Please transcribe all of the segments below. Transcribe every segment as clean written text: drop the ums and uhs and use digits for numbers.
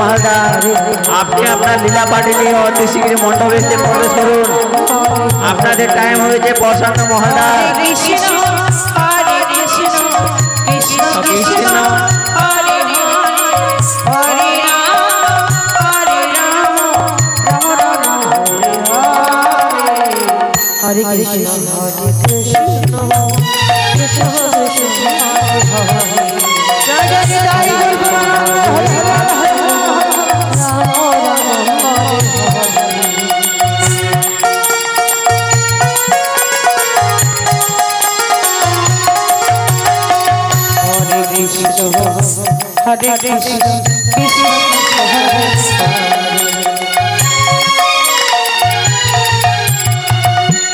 মালদার আপনি আপনার লীলা পার্টি নিয়ে অতি শীঘ্র মণ্ডপে প্রবেশ করুন। আপনাদের টাইম হয়েছে প্রশান্ত মহাদার। हरे कृष्ण हरे कृष्ण कृष्ण कृष्ण हरे हरे जय जय जय हरे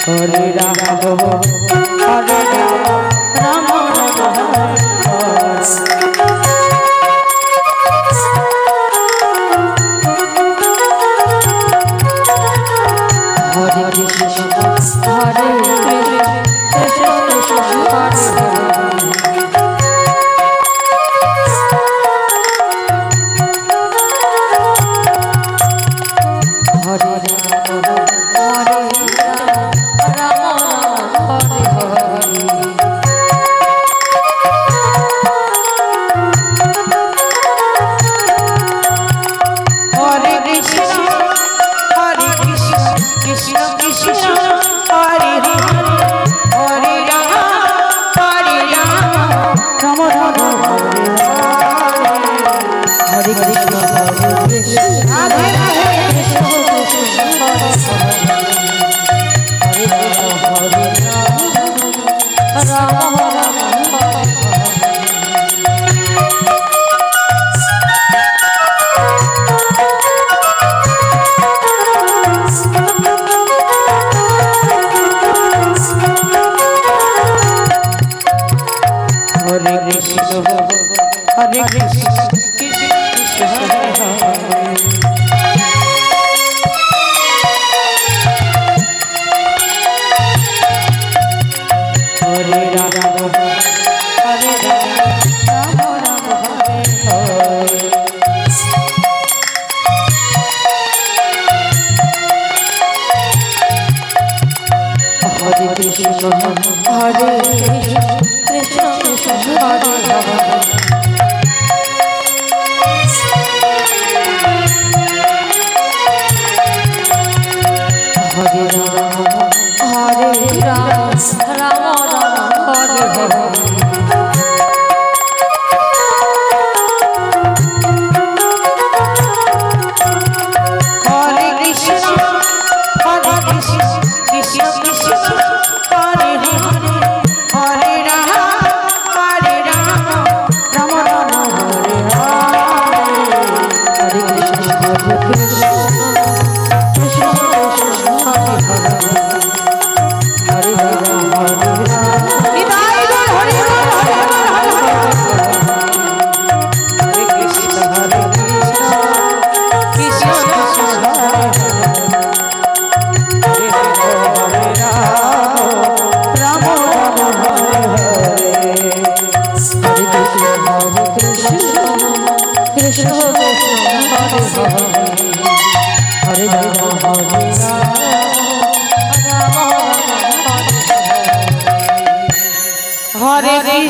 हरे राम राम हरे कृष्ण हरे कृष्ण कृष्ण हरे हरे राम हरे राम हरे कृष्ण हरे कृष्ण कृष्ण हरे हरे